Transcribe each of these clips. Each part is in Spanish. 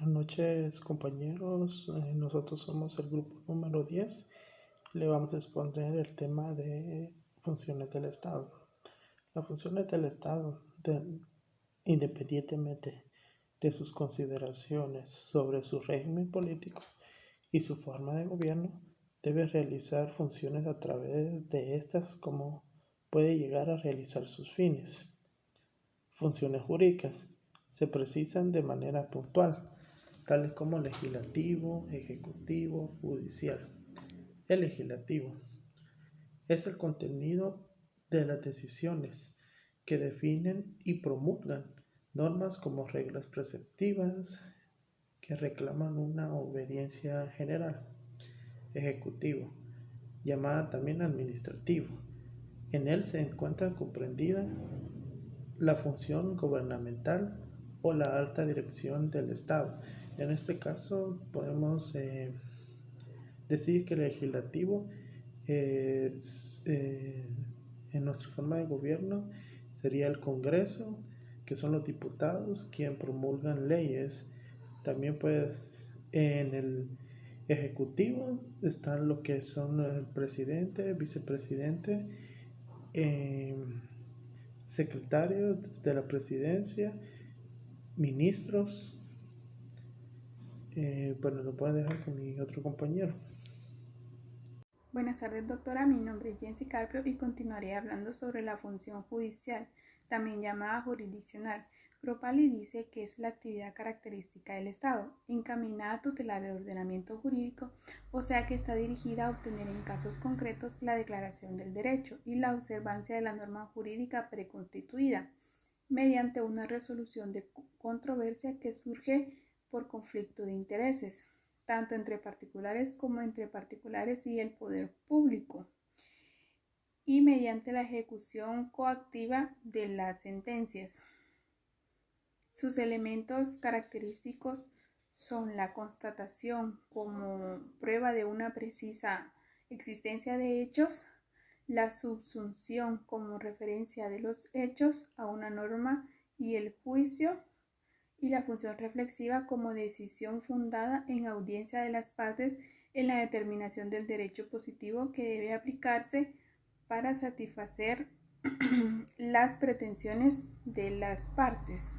Buenas noches, compañeros. Nosotros somos el grupo número 10. Le vamos a exponer el tema de funciones del Estado. Las funciones del Estado, independientemente de sus consideraciones sobre su régimen político y su forma de gobierno, debe realizar funciones a través de estas como puede llegar a realizar sus fines. Funciones jurídicas se precisan de manera puntual, tales como legislativo, ejecutivo, judicial. El legislativo es el contenido de las decisiones que definen y promulgan normas como reglas preceptivas que reclaman una obediencia general. Ejecutivo, llamada también administrativo. En él se encuentra comprendida la función gubernamental o la alta dirección del Estado. En este caso podemos decir que el legislativo en nuestra forma de gobierno sería el Congreso, que son los diputados quien promulgan leyes. También pues en el ejecutivo están lo que son el presidente, vicepresidente, secretarios de la presidencia, ministros. Bueno, lo puedo dejar con mi otro compañero. Buenas tardes, doctora. Mi nombre es Jensi Carpio y continuaré hablando sobre la función judicial, también llamada jurisdiccional. Cropali dice que es la actividad característica del Estado, encaminada a tutelar el ordenamiento jurídico, o sea que está dirigida a obtener en casos concretos la declaración del derecho y la observancia de la norma jurídica preconstituida, mediante una resolución de controversia que surge por conflicto de intereses, tanto entre particulares como entre particulares y el poder público, y mediante la ejecución coactiva de las sentencias. Sus elementos característicos son la constatación como prueba de una precisa existencia de hechos, la subsunción como referencia de los hechos a una norma y el juicio, y la función reflexiva como decisión fundada en audiencia de las partes en la determinación del derecho positivo que debe aplicarse para satisfacer las pretensiones de las partes.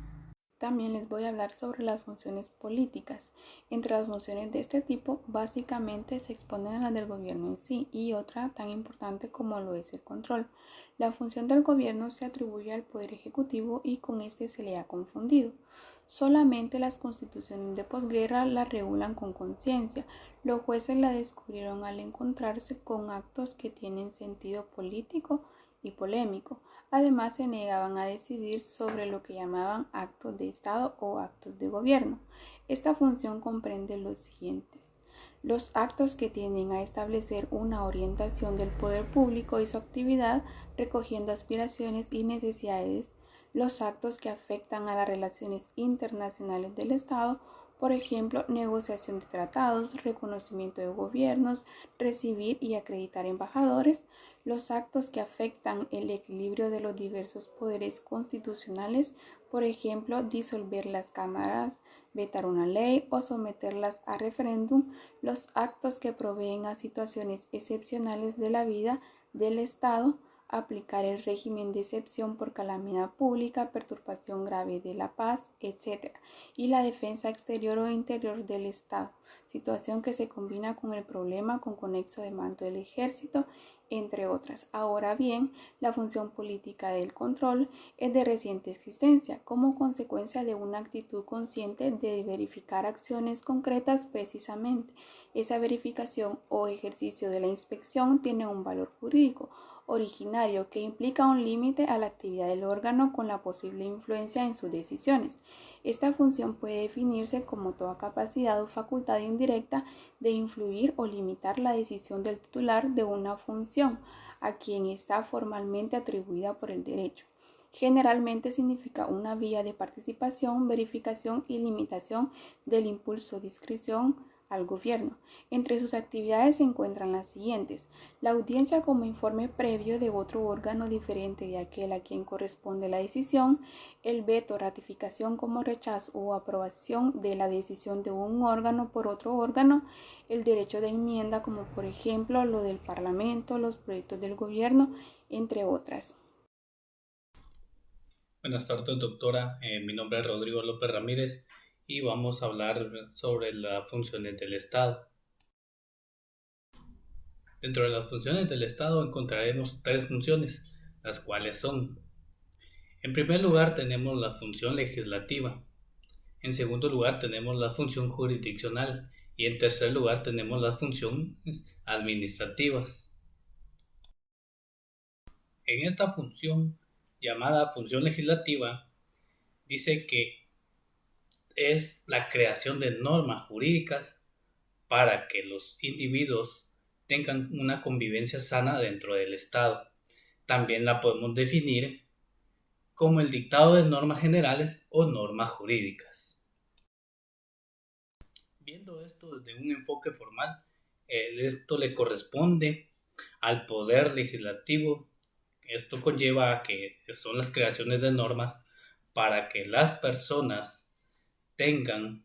También les voy a hablar sobre las funciones políticas. Entre las funciones de este tipo, básicamente se exponen a las del gobierno en sí y otra tan importante como lo es el control. La función del gobierno se atribuye al poder ejecutivo y con este se le ha confundido. Solamente las constituciones de posguerra la regulan con conciencia. Los jueces la descubrieron al encontrarse con actos que tienen sentido político y polémico. Además, se negaban a decidir sobre lo que llamaban actos de Estado o actos de gobierno. Esta función comprende los siguientes: los actos que tienden a establecer una orientación del poder público y su actividad, recogiendo aspiraciones y necesidades; los actos que afectan a las relaciones internacionales del Estado, por ejemplo, negociación de tratados, reconocimiento de gobiernos, recibir y acreditar embajadores; los actos que afectan el equilibrio de los diversos poderes constitucionales, por ejemplo, disolver las cámaras, vetar una ley o someterlas a referéndum; los actos que proveen a situaciones excepcionales de la vida del Estado, aplicar el régimen de excepción por calamidad pública, perturbación grave de la paz, etc. Y la defensa exterior o interior del Estado, situación que se combina con el problema con conexo de mando del ejército, entre otras. Ahora bien, la función política del control es de reciente existencia, como consecuencia de una actitud consciente de verificar acciones concretas precisamente. Esa verificación o ejercicio de la inspección tiene un valor jurídico originario que implica un límite a la actividad del órgano con la posible influencia en sus decisiones. Esta función puede definirse como toda capacidad o facultad indirecta de influir o limitar la decisión del titular de una función a quien está formalmente atribuida por el derecho. Generalmente significa una vía de participación, verificación y limitación del impulso, discreción, al gobierno. Entre sus actividades se encuentran las siguientes: la audiencia como informe previo de otro órgano diferente de aquel a quien corresponde la decisión, el veto, ratificación como rechazo o aprobación de la decisión de un órgano por otro órgano, el derecho de enmienda como por ejemplo lo del Parlamento, los proyectos del gobierno, entre otras. Buenas tardes, doctora. Mi nombre es Rodrigo López Ramírez y vamos a hablar sobre las funciones del Estado. Dentro de las funciones del Estado encontraremos tres funciones, las cuales son: en primer lugar tenemos la función legislativa, en segundo lugar tenemos la función jurisdiccional y en tercer lugar tenemos las funciones administrativas. En esta función, llamada función legislativa, dice que es la creación de normas jurídicas para que los individuos tengan una convivencia sana dentro del Estado. También la podemos definir como el dictado de normas generales o normas jurídicas. Viendo esto desde un enfoque formal, esto le corresponde al Poder Legislativo. Esto conlleva a que son las creaciones de normas para que las personas tengan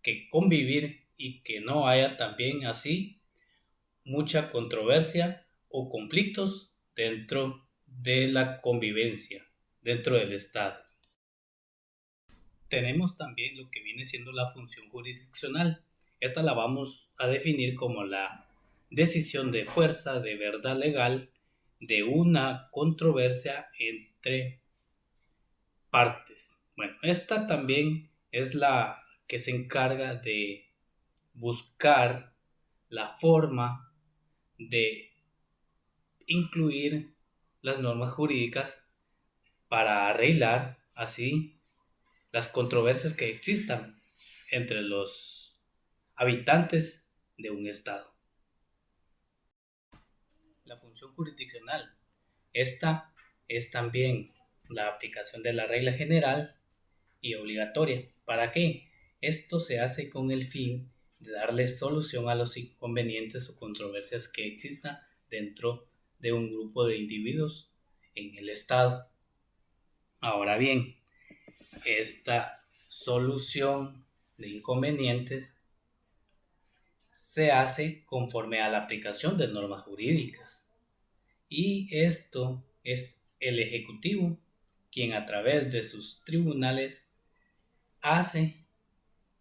que convivir y que no haya también así mucha controversia o conflictos dentro de la convivencia, dentro del Estado. Tenemos también lo que viene siendo la función jurisdiccional. Esta la vamos a definir como la decisión de fuerza, de verdad legal, de una controversia entre partes. Bueno, esta también es la que se encarga de buscar la forma de incluir las normas jurídicas para arreglar así las controversias que existan entre los habitantes de un estado. La función jurisdiccional, esta es también la aplicación de la regla general y obligatoria. ¿Para qué? Esto se hace con el fin de darle solución a los inconvenientes o controversias que existan dentro de un grupo de individuos en el Estado. Ahora bien, esta solución de inconvenientes se hace conforme a la aplicación de normas jurídicas, y esto es el Ejecutivo quien a través de sus tribunales hace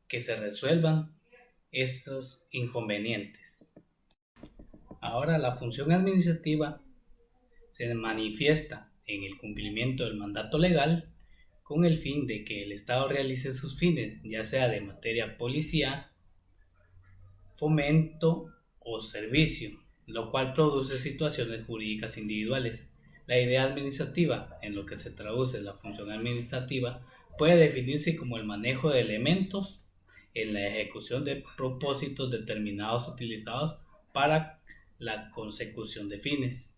que se resuelvan esos inconvenientes. Ahora, la función administrativa se manifiesta en el cumplimiento del mandato legal con el fin de que el Estado realice sus fines, ya sea de materia policía, fomento o servicio, lo cual produce situaciones jurídicas individuales. La idea administrativa, en lo que se traduce la función administrativa, puede definirse como el manejo de elementos en la ejecución de propósitos determinados utilizados para la consecución de fines.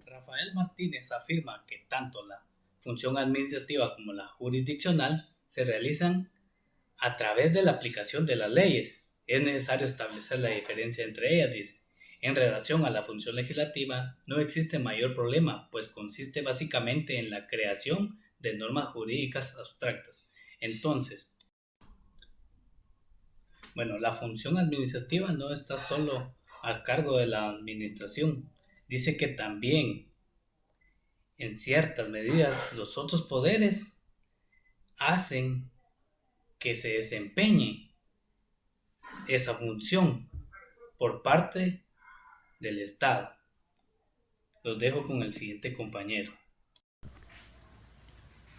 Rafael Martínez afirma que tanto la función administrativa como la jurisdiccional se realizan a través de la aplicación de las leyes. Es necesario establecer la diferencia entre ellas, dice. En relación a la función legislativa, no existe mayor problema, pues consiste básicamente en la creación de normas jurídicas abstractas. Entonces, la función administrativa no está solo a cargo de la administración. Dice que también, en ciertas medidas, los otros poderes hacen que se desempeñe esa función por parte del Estado. Los dejo con el siguiente compañero.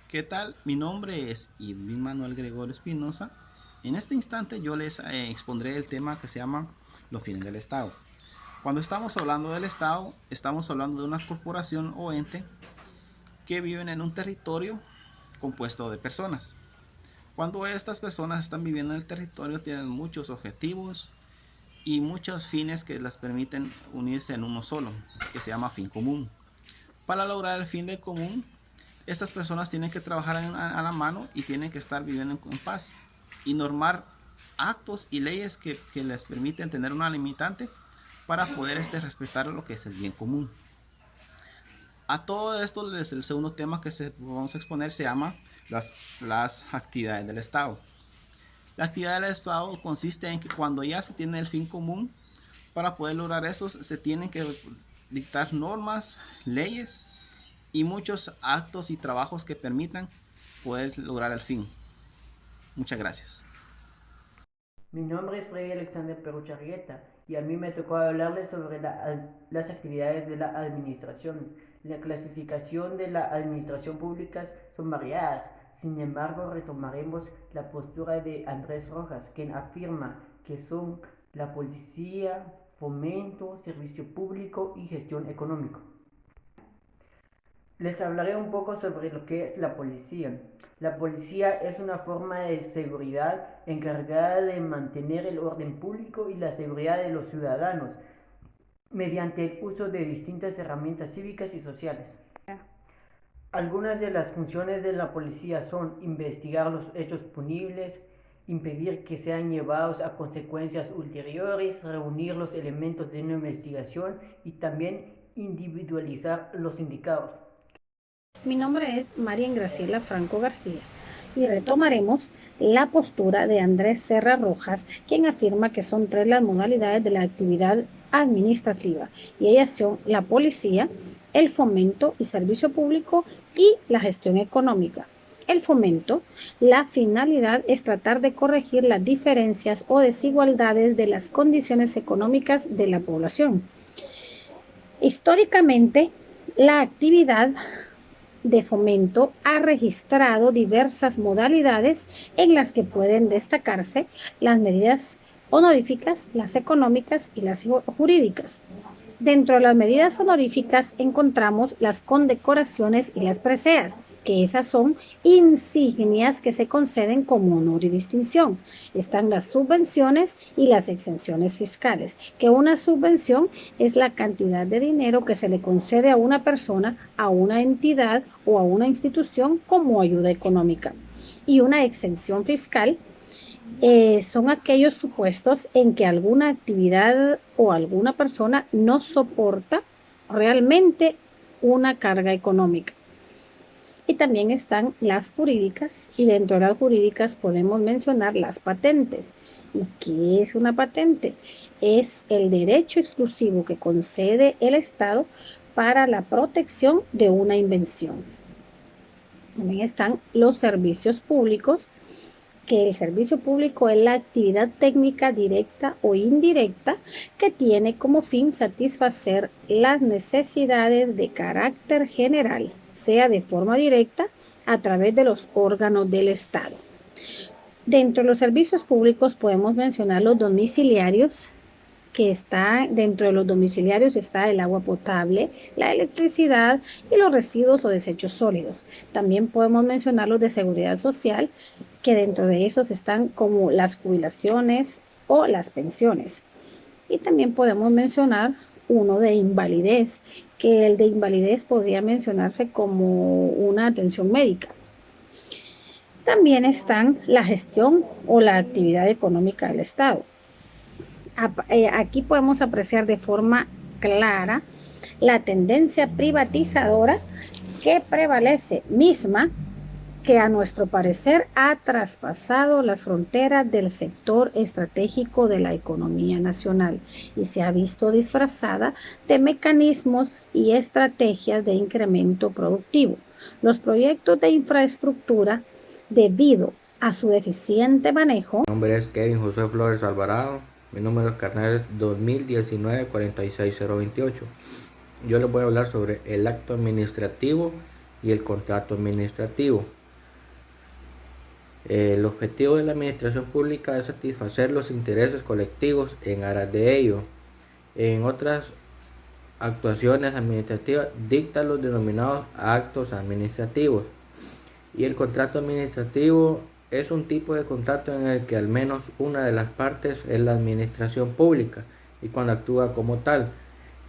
¿Qué tal? Mi nombre es Edwin Manuel Gregorio Espinosa. En este instante yo les expondré el tema que se llama los fines del Estado. Cuando estamos hablando del Estado, estamos hablando de una corporación o ente que viven en un territorio compuesto de personas. Cuando estas personas están viviendo en el territorio, tienen muchos objetivos y muchos fines que les permiten unirse en uno solo, que se llama fin común. Para lograr el fin del común, estas personas tienen que trabajar a la mano y tienen que estar viviendo en paz y normar actos y leyes que les permiten tener una limitante para poder respetar lo que es el bien común. A todo esto, el segundo tema que vamos a exponer se llama las actividades del Estado. La actividad del Estado consiste en que cuando ya se tiene el fin común, para poder lograr eso se tienen que dictar normas, leyes y muchos actos y trabajos que permitan poder lograr el fin. Muchas gracias. Mi nombre es Freddy Alexander Perucha Arrieta y a mí me tocó hablarles sobre las actividades de la administración. La clasificación de la administración pública son variadas. Sin embargo, retomaremos la postura de Andrés Rojas, quien afirma que son la policía, fomento, servicio público y gestión económica. Les hablaré un poco sobre lo que es la policía. La policía es una forma de seguridad encargada de mantener el orden público y la seguridad de los ciudadanos mediante el uso de distintas herramientas cívicas y sociales. Algunas de las funciones de la policía son investigar los hechos punibles, impedir que sean llevados a consecuencias ulteriores, reunir los elementos de una investigación y también individualizar los indicados. Mi nombre es María Graciela Franco García y retomaremos la postura de Andrés Serra Rojas, quien afirma que son 3 las modalidades de la actividad administrativa y ellas son la policía, el fomento y servicio público y la gestión económica. El fomento, la finalidad es tratar de corregir las diferencias o desigualdades de las condiciones económicas de la población. Históricamente, la actividad de fomento ha registrado diversas modalidades en las que pueden destacarse las medidas honoríficas, las económicas y las jurídicas. Dentro de las medidas honoríficas encontramos las condecoraciones y las preseas, que esas son insignias que se conceden como honor y distinción. Están las subvenciones y las exenciones fiscales, que una subvención es la cantidad de dinero que se le concede a una persona, a una entidad o a una institución como ayuda económica. Y una exención fiscal son aquellos supuestos en que alguna actividad o alguna persona no soporta realmente una carga económica. Y también están las jurídicas, y dentro de las jurídicas podemos mencionar las patentes. ¿Y qué es una patente? Es el derecho exclusivo que concede el Estado para la protección de una invención. También están los servicios públicos, que el servicio público es la actividad técnica directa o indirecta que tiene como fin satisfacer las necesidades de carácter general, sea de forma directa a través de los órganos del Estado. Dentro de los servicios públicos podemos mencionar los domiciliarios, que dentro de los domiciliarios está el agua potable, la electricidad y los residuos o desechos sólidos. También podemos mencionar los de seguridad social, que dentro de esos están como las jubilaciones o las pensiones. Y también podemos mencionar uno de invalidez, que el de invalidez podría mencionarse como una atención médica. También están la gestión o la actividad económica del Estado. Aquí podemos apreciar de forma clara la tendencia privatizadora que prevalece, misma que a nuestro parecer ha traspasado las fronteras del sector estratégico de la economía nacional y se ha visto disfrazada de mecanismos y estrategias de incremento productivo. Los proyectos de infraestructura, debido a su deficiente manejo. Mi nombre es Kevin José Flores Alvarado. Mi número de carnet es 2019-46028. Yo les voy a hablar sobre el acto administrativo y el contrato administrativo. El objetivo de la administración pública es satisfacer los intereses colectivos en aras de ello. En otras actuaciones administrativas dicta los denominados actos administrativos. Y el contrato administrativo es un tipo de contrato en el que al menos una de las partes es la administración pública y cuando actúa como tal,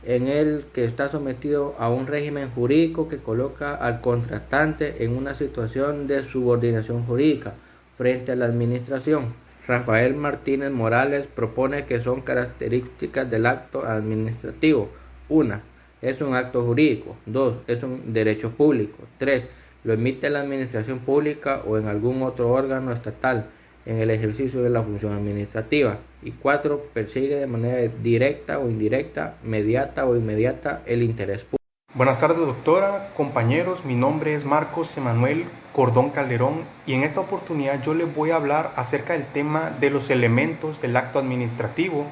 en el que está sometido a un régimen jurídico que coloca al contratante en una situación de subordinación jurídica frente a la administración. Rafael Martínez Morales propone que son características del acto administrativo. 1. Es un acto jurídico. 2. Es un derecho público. 3. Lo emite la administración pública o en algún otro órgano estatal en el ejercicio de la función administrativa. Y 4. Persigue de manera directa o indirecta, mediata o inmediata el interés público. Buenas tardes, doctora, compañeros, mi nombre es Marcos Emanuel Cordón Calderón y en esta oportunidad yo les voy a hablar acerca del tema de los elementos del acto administrativo,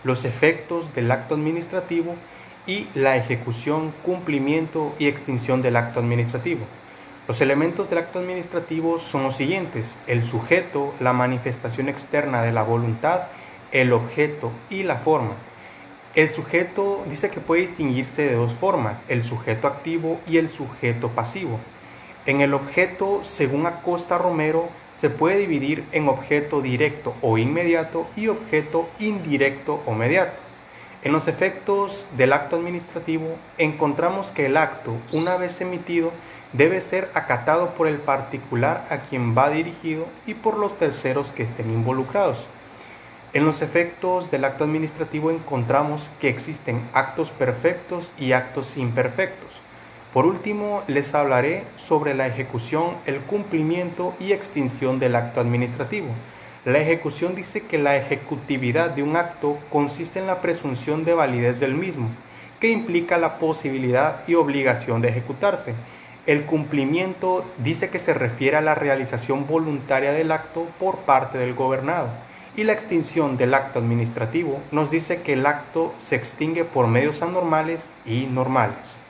los efectos del acto administrativo y la ejecución, cumplimiento y extinción del acto administrativo. Los elementos del acto administrativo son los siguientes: el sujeto, la manifestación externa de la voluntad, el objeto y la forma. El sujeto dice que puede distinguirse de dos formas, el sujeto activo y el sujeto pasivo. En el objeto, según Acosta Romero, se puede dividir en objeto directo o inmediato y objeto indirecto o mediato. En los efectos del acto administrativo, encontramos que el acto, una vez emitido, debe ser acatado por el particular a quien va dirigido y por los terceros que estén involucrados. En los efectos del acto administrativo encontramos que existen actos perfectos y actos imperfectos. Por último, les hablaré sobre la ejecución, el cumplimiento y extinción del acto administrativo. La ejecución dice que la ejecutividad de un acto consiste en la presunción de validez del mismo, que implica la posibilidad y obligación de ejecutarse. El cumplimiento dice que se refiere a la realización voluntaria del acto por parte del gobernado. Y la extinción del acto administrativo nos dice que el acto se extingue por medios anormales y normales.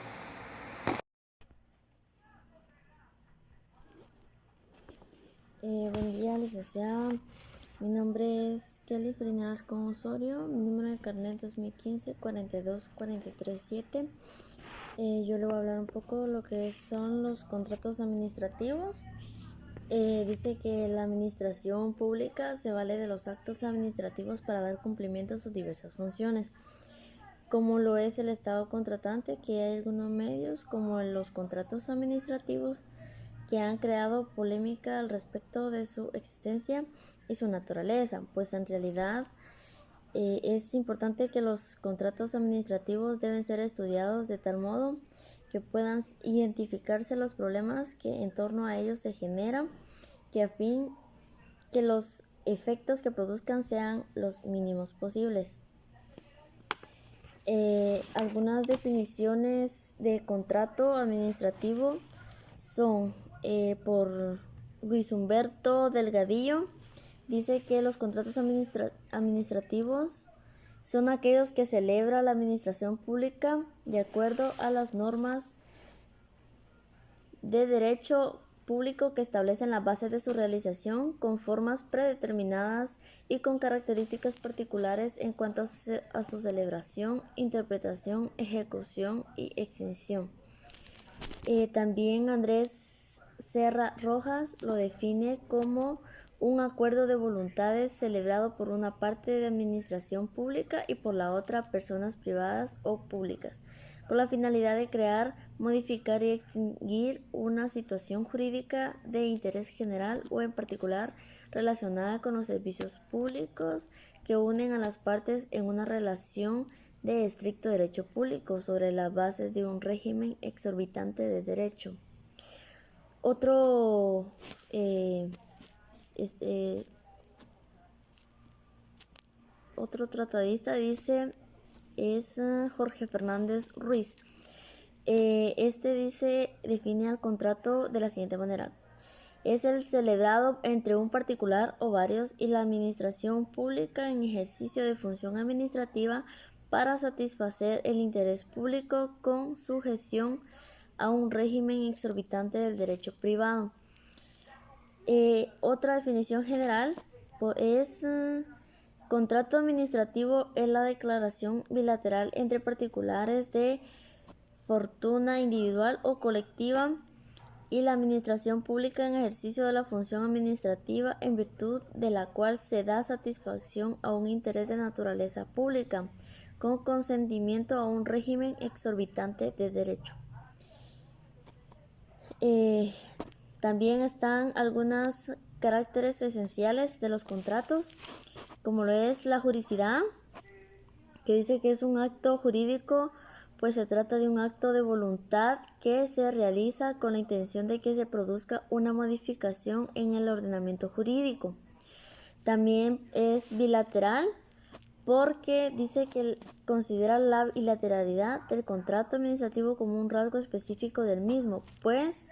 Buen día, licenciada. Mi nombre es Kelly Frina Alarcón Osorio. Mi número de carnet 2015 42437. Yo le voy a hablar un poco de lo que son los contratos administrativos. Dice que la administración pública se vale de los actos administrativos para dar cumplimiento a sus diversas funciones, como lo es el Estado contratante, que hay algunos medios, como los contratos administrativos, que han creado polémica al respecto de su existencia y su naturaleza, pues en realidad es importante que los contratos administrativos deben ser estudiados de tal modo que puedan identificarse los problemas que en torno a ellos se generan, que a fin que los efectos que produzcan sean los mínimos posibles. Algunas definiciones de contrato administrativo son por Luis Humberto Delgadillo. Dice que los contratos administrativos son aquellos que celebra la administración pública de acuerdo a las normas de derecho público que establecen las bases de su realización con formas predeterminadas y con características particulares en cuanto a su celebración, interpretación, ejecución y extinción. También Andrés Serra Rojas lo define como un acuerdo de voluntades celebrado por una parte de administración pública y por la otra personas privadas o públicas, con la finalidad de crear, modificar y extinguir una situación jurídica de interés general o en particular relacionada con los servicios públicos que unen a las partes en una relación de estricto derecho público sobre las bases de un régimen exorbitante de derecho. Otro tratadista dice es Jorge Fernández Ruiz. Define al contrato de la siguiente manera: es el celebrado entre un particular o varios y la administración pública en ejercicio de función administrativa para satisfacer el interés público con sujeción a un régimen exorbitante del derecho privado. Otra definición general es contrato administrativo es la declaración bilateral entre particulares de fortuna individual o colectiva y la administración pública en ejercicio de la función administrativa en virtud de la cual se da satisfacción a un interés de naturaleza pública con consentimiento a un régimen exorbitante de derecho. También están algunos caracteres esenciales de los contratos, como lo es la juridicidad, que dice que es un acto jurídico, pues se trata de un acto de voluntad que se realiza con la intención de que se produzca una modificación en el ordenamiento jurídico. También es bilateral, porque dice que considera la bilateralidad del contrato administrativo como un rasgo específico del mismo, pues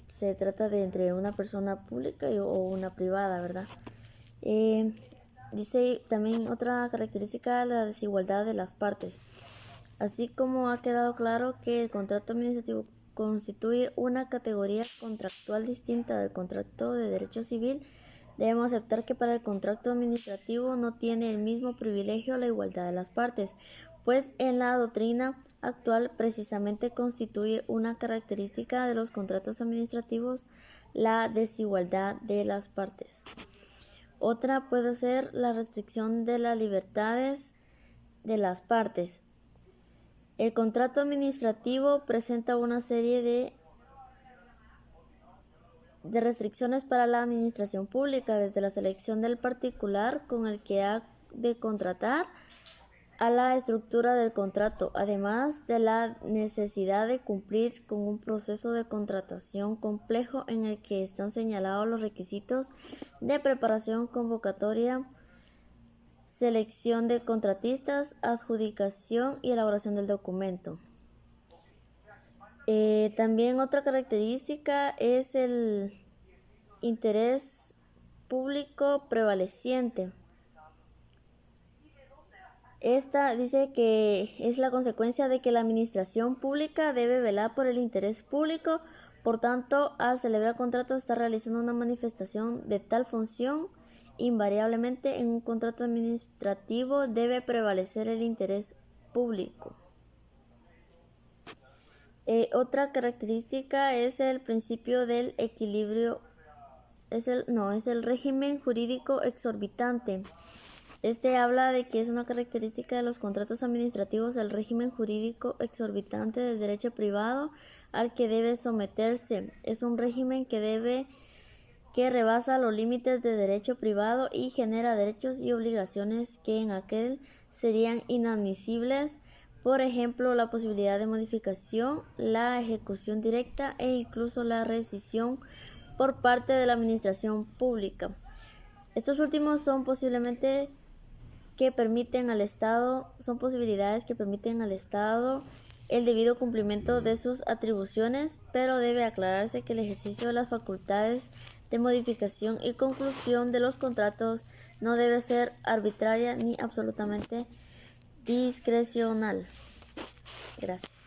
se trata de entre una persona pública o una privada, ¿verdad? Dice también otra característica, la desigualdad de las partes. Así como ha quedado claro que el contrato administrativo constituye una categoría contractual distinta del contrato de derecho civil, debemos aceptar que para el contrato administrativo no tiene el mismo privilegio la igualdad de las partes, pues en la doctrina actual precisamente constituye una característica de los contratos administrativos la desigualdad de las partes. Otra puede ser la restricción de las libertades de las partes. El contrato administrativo presenta una serie de restricciones para la administración pública, desde la selección del particular con el que ha de contratar a la estructura del contrato, además de la necesidad de cumplir con un proceso de contratación complejo en el que están señalados los requisitos de preparación, convocatoria, selección de contratistas, adjudicación y elaboración del documento. También otra característica es el interés público prevaleciente. Esta dice que es la consecuencia de que la administración pública debe velar por el interés público, por tanto, al celebrar contratos está realizando una manifestación de tal función. Invariablemente en un contrato administrativo debe prevalecer el interés público. Otra característica es el principio del equilibrio, es el régimen jurídico exorbitante. Este habla de que es una característica de los contratos administrativos el régimen jurídico exorbitante del derecho privado al que debe someterse. Es un régimen que rebasa los límites de derecho privado y genera derechos y obligaciones que en aquel serían inadmisibles. Por ejemplo, la posibilidad de modificación, la ejecución directa e incluso la rescisión por parte de la administración pública. Estos últimos son posibilidades que permiten al Estado el debido cumplimiento de sus atribuciones, pero debe aclararse que el ejercicio de las facultades de modificación y conclusión de los contratos no debe ser arbitraria ni absolutamente discrecional. Gracias.